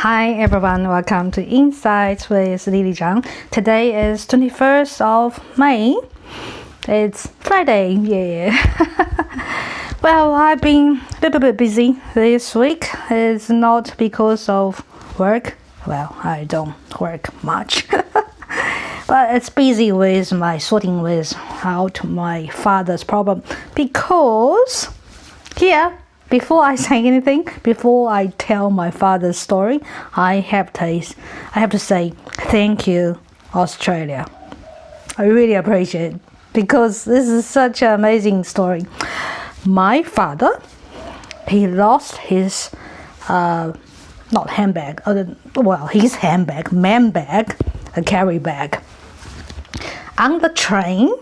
Hi everyone, welcome to Insights with Lily Zhang. Today is 21st of May. It's Friday, yeah. Well, I've been a little bit busy this week. It's not because of work. Well, I don't work much. But it's busy with my sorting out my father's problem. Because here, before I say anything, before I tell my father's story, I have to say thank you, Australia. I really appreciate it because this is such an amazing story. My father, he lost his not handbag, his handbag, man bag, a carry bag, on the train,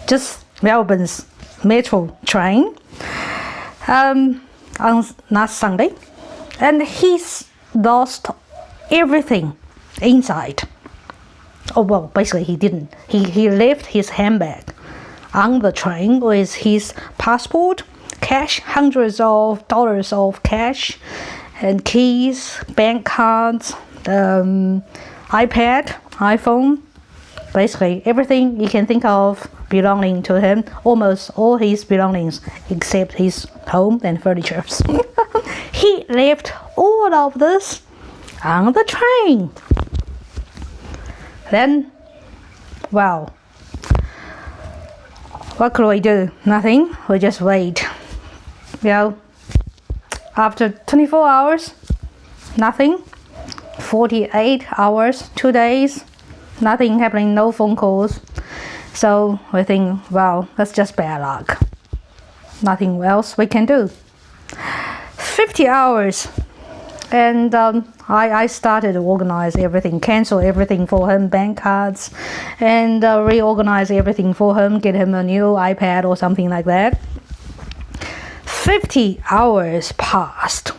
just Melbourne's metro train. On last Sunday, and he's lost everything inside. Oh well, basically he didn't. He left his handbag on the train with his passport, cash, hundreds of dollars of cash, and keys, bank cards, iPad, iPhone, basically everything you can think of belonging to him, almost all his belongings except his home and furniture. He left all of this on the train. Then, well, what could we do? Nothing. We just wait. After 24 hours, nothing. 48 hours, 2 days, nothing happening, no phone calls. So we think, well, that's just bad luck. Nothing else we can do. 50 hours. And I started to organize everything, cancel everything for him, bank cards, and reorganize everything for him, get him a new iPad or something like that. 50 hours passed.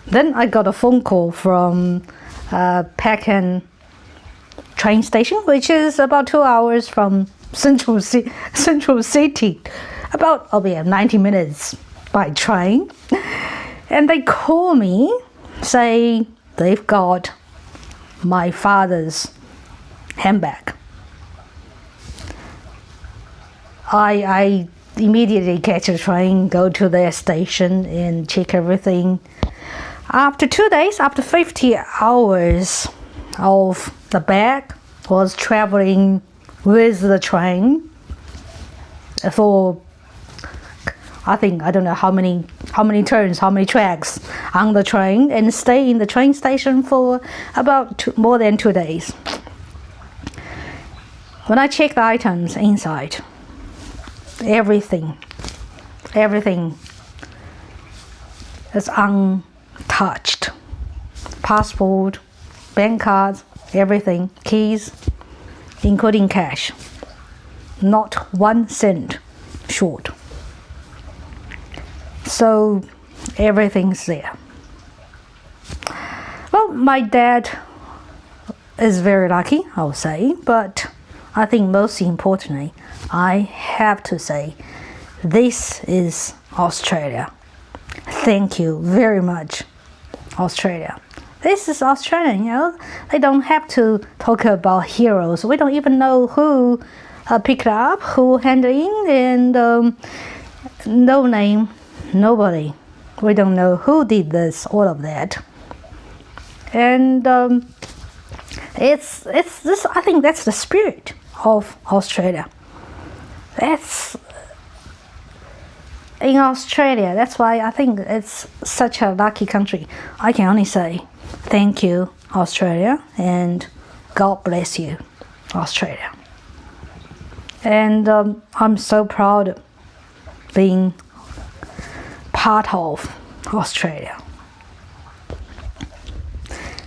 Then I got a phone call from Peckham train station, which is about 2 hours from Central City, about 90 minutes by train. And they call me, say they've got my father's handbag. I immediately catch a train, go to their station and check everything. After 2 days, after 50 hours of the bag was traveling with the train for I don't know how many turns, how many tracks on the train, and stay in the train station for about more than 2 days. When I check the items inside, everything is untouched. Passport, bank cards, everything, keys, including cash, not 1 cent short. So everything's there. Well, my dad is very lucky, I'll say, but I think most importantly, I have to say, this is Australia. Thank you very much, Australia. This is Australia, They don't have to talk about heroes. We don't even know who picked up, who handed in, and no name, nobody. We don't know who did this, all of that. And it's this. I think that's the spirit of Australia. That's in Australia. That's why I think it's such a lucky country. I can only say thank you, Australia, and God bless you, Australia. And I'm so proud being part of Australia.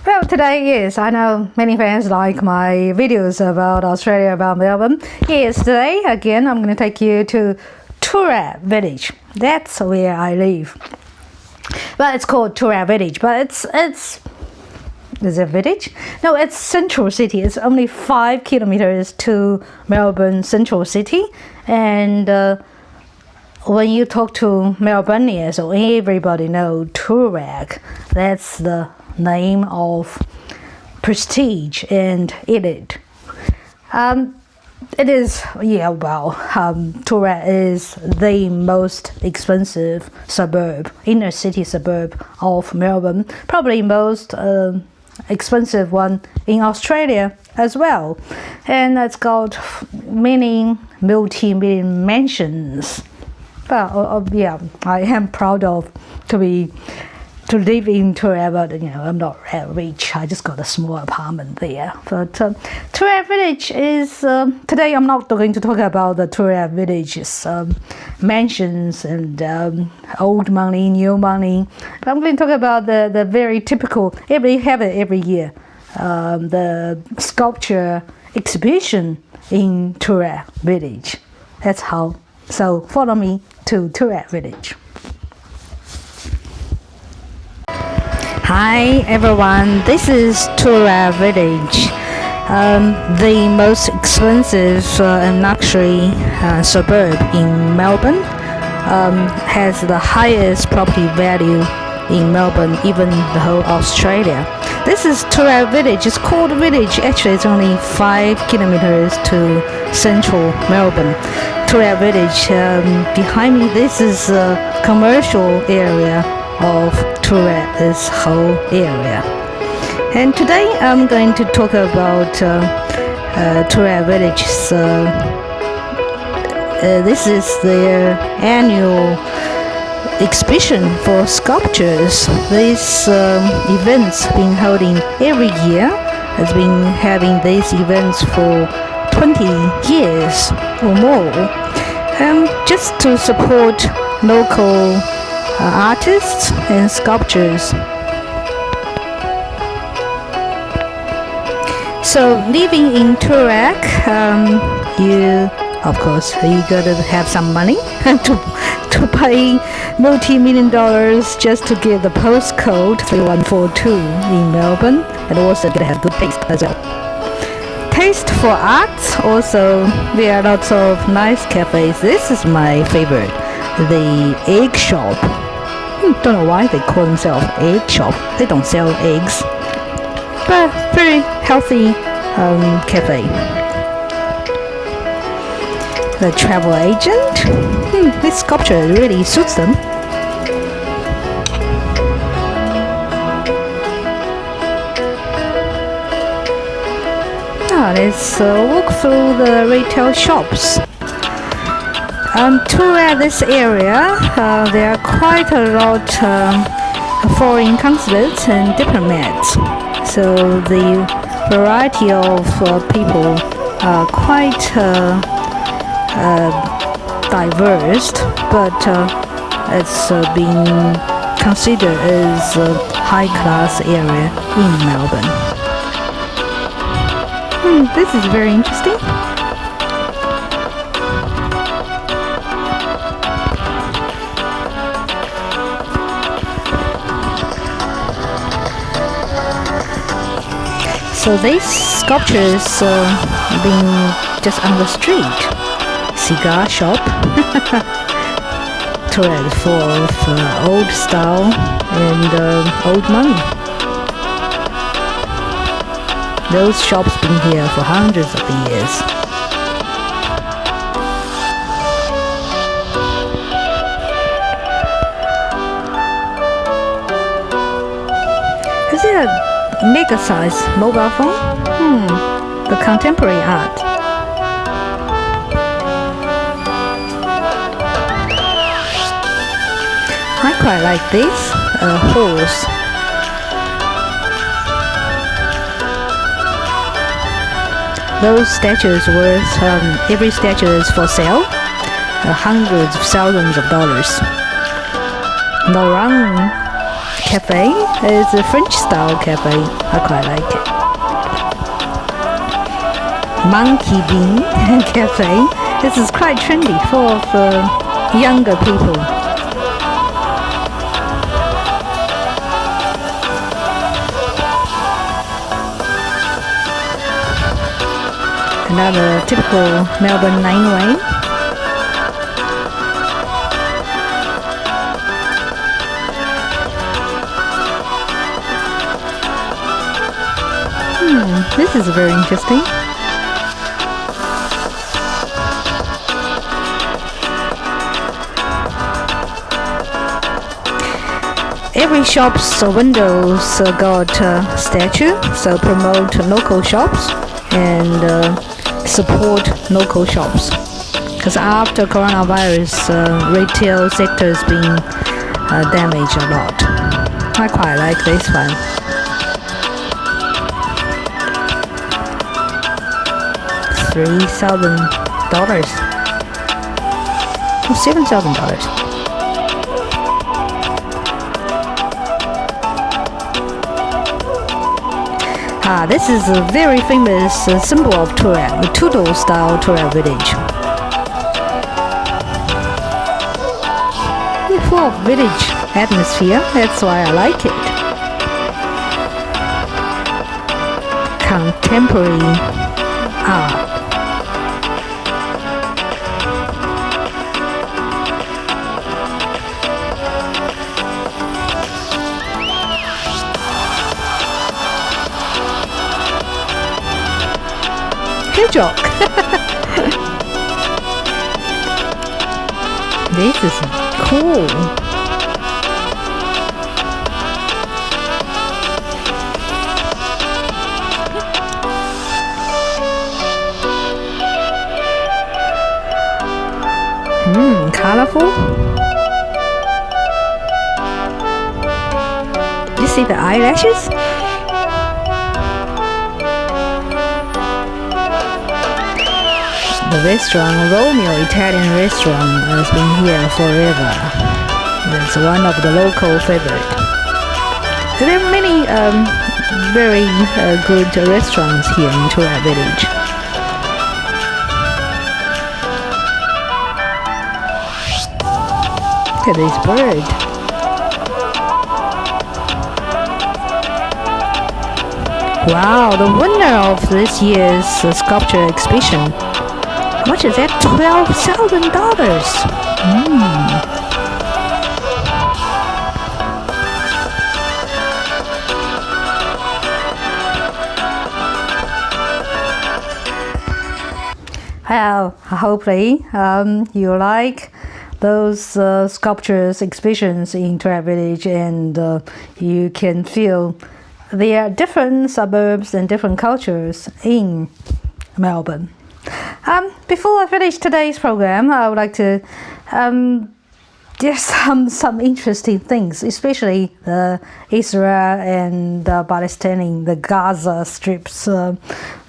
Well, today is, I know many fans like my videos about Australia, about Melbourne. Yes, today again I'm going to take you to Toorak village. That's where I live. Well, it's called Toorak village, but it's is it a village? No, it's Central City. It's only 5 kilometers to Melbourne Central City, and when you talk to Melbourneians, or everybody know Toorak, that's the name of prestige and elite. It is, Toorak is the most expensive suburb, inner city suburb of Melbourne, probably most expensive one in Australia as well, and it's got many multi-million mansions. Well, I am proud of to live in Toorak, but I'm not rich. I just got a small apartment there. But Toorak Village is today. I'm not going to talk about the Toorak Village's mansions and old money, new money. But I'm going to talk about the very typical. They have it every year. The sculpture exhibition in Toorak Village. That's how. So follow me to Toorak Village. Hi everyone, this is Toorak Village, the most expensive and luxury suburb in Melbourne. Has the highest property value in Melbourne, even the whole Australia. This is Toorak Village. It's called Village. Actually, it's only 5 kilometers to central Melbourne. Toorak Village. Behind me, this is a commercial area of Toorak, this whole area. And today I'm going to talk about Toorak Village. This is their annual exhibition for sculptures. This event's been holding every year. Has been having these events for 20 years or more, just to support local artists and sculptures. So living in Toorak, you gotta have some money to pay multi-million dollars just to get the postcode 3142 in Melbourne, and also gotta have good taste as well. Taste for art. Also, there are lots of nice cafes. This is my favorite, the egg shop. Don't know why they call themselves egg shop. They don't sell eggs, but very healthy cafe. The travel agent. This sculpture really suits them. Let's walk through the retail shops. Toorak, this area, there are quite a lot of foreign consulates and diplomats. So the variety of people are quite diverse, but it's been considered as a high-class area in Melbourne. This is very interesting. So these sculptures being just on the street. Cigar shop. Toorak full of old style and old money. Those shops been here for hundreds of years. Is it a mega-size mobile phone? The contemporary art. I quite like this horse. Those statues worth, every statue is for sale, hundreds of thousands of dollars. Laurent Cafe is a French-style cafe. I quite like it. Monkey Bean Cafe. This is quite trendy for younger people. Another typical Melbourne laneway. This is very interesting. Every shop's windows got a statue, so promote local shops and support local shops. Because after coronavirus, retail sector is being damaged a lot. I quite like this one. $3,000 to $7,000. This is a very famous symbol of Toorak, the Tudor style Toorak village. It's full of village atmosphere, that's why I like it. Contemporary art. Hedgehog. This is cool. Colorful. You see the eyelashes? The restaurant, Romeo Italian restaurant, has been here forever. It's one of the local favorites. There are many very good restaurants here in Toorak village. Look at this bird. Wow, the winner of this year's sculpture exhibition. How much is that? $12,000. Well, hopefully you like those sculptures exhibitions in Toorak village, and you can feel there are different suburbs and different cultures in Melbourne. Before I finish today's program, I would like to just some interesting things, especially Israel and Palestine, the Gaza strips,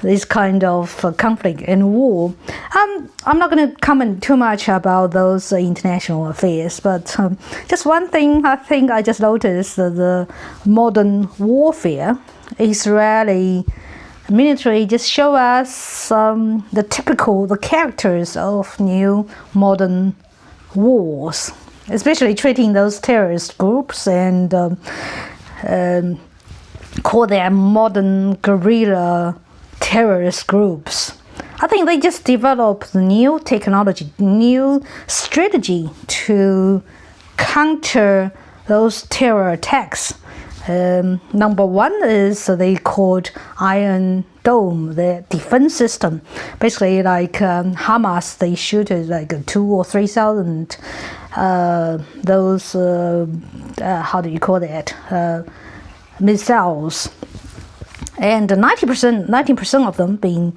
this kind of conflict and war. I'm not going to comment too much about those international affairs, but just one thing I think I just noticed, the modern warfare, Israeli military just show us the characters of new modern wars, especially treating those terrorist groups and call them modern guerrilla terrorist groups. I think they just developed new technology, new strategy to counter those terror attacks. Number one is they called Iron Dome, the defense system. Basically, like Hamas, they shoot like 2,000 or 3,000 those how do you call that, missiles, and 90% of them being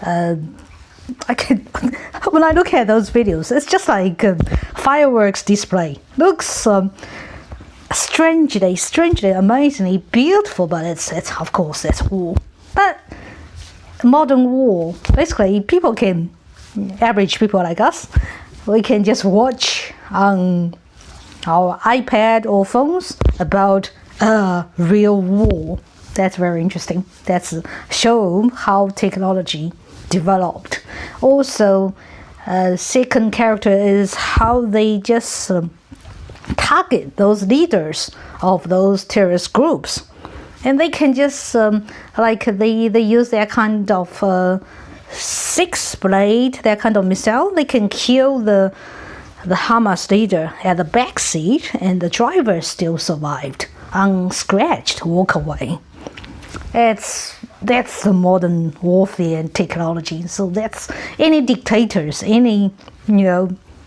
when I look at those videos, it's just like fireworks display. Looks strangely, amazingly beautiful, but it's of course it's war. But modern war, basically, average people like us, we can just watch on our iPad or phones about a real war. That's very interesting. That's show how technology developed. Also, second character is how they just target those leaders of those terrorist groups, and they can just they use that kind of 6-blade, that kind of missile. They can kill the Hamas leader at the back seat, and the driver still survived unscratched, walk away. It's that's the modern warfare and technology. So that's any dictators, any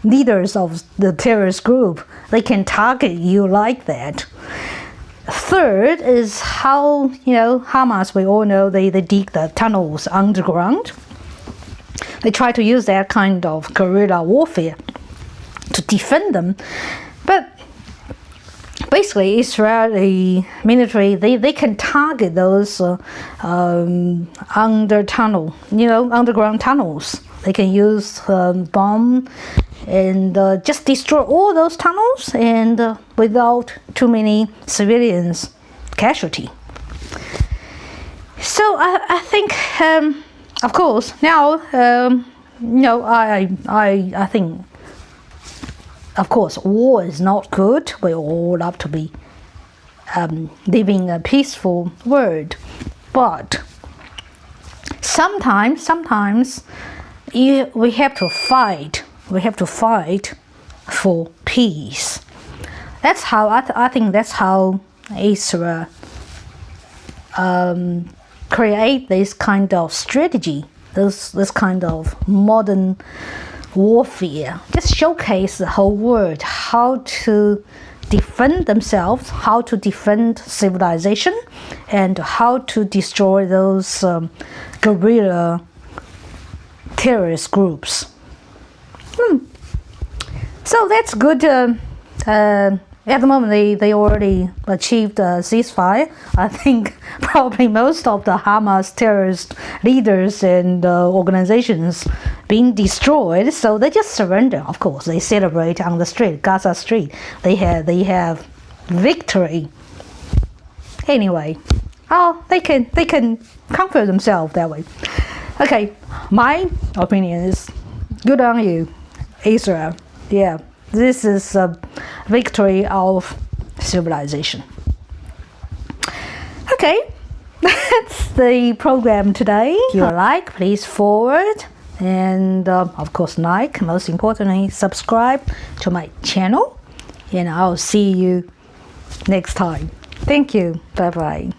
leaders of the terrorist group, they can target you like that. Third is how Hamas, we all know, they dig the tunnels underground. They try to use that kind of guerrilla warfare to defend them. But basically, Israeli military, they can target those underground tunnels. They can use bomb and just destroy all those tunnels, and without too many civilians casualty. So I think, of course, now I think, of course, war is not good. We all have to be living a peaceful world, but sometimes we have to fight. We have to fight for peace. That's how I think that's how Israel create this kind of strategy, this kind of modern warfare. Just showcase the whole world how to defend themselves, how to defend civilization, and how to destroy those guerrilla terrorist groups. So that's good. At the moment, they already achieved a ceasefire. I think probably most of the Hamas terrorist leaders and organizations being destroyed, so they just surrender. Of course, they celebrate on the street, Gaza Street. They have victory. Anyway, they can comfort themselves that way. Okay, my opinion is good on you, Israel. Yeah, this is a victory of civilization. Okay, that's the program today. If you like, please forward, and of course like, most importantly, subscribe to my channel, and I'll see you next time. Thank you. Bye bye.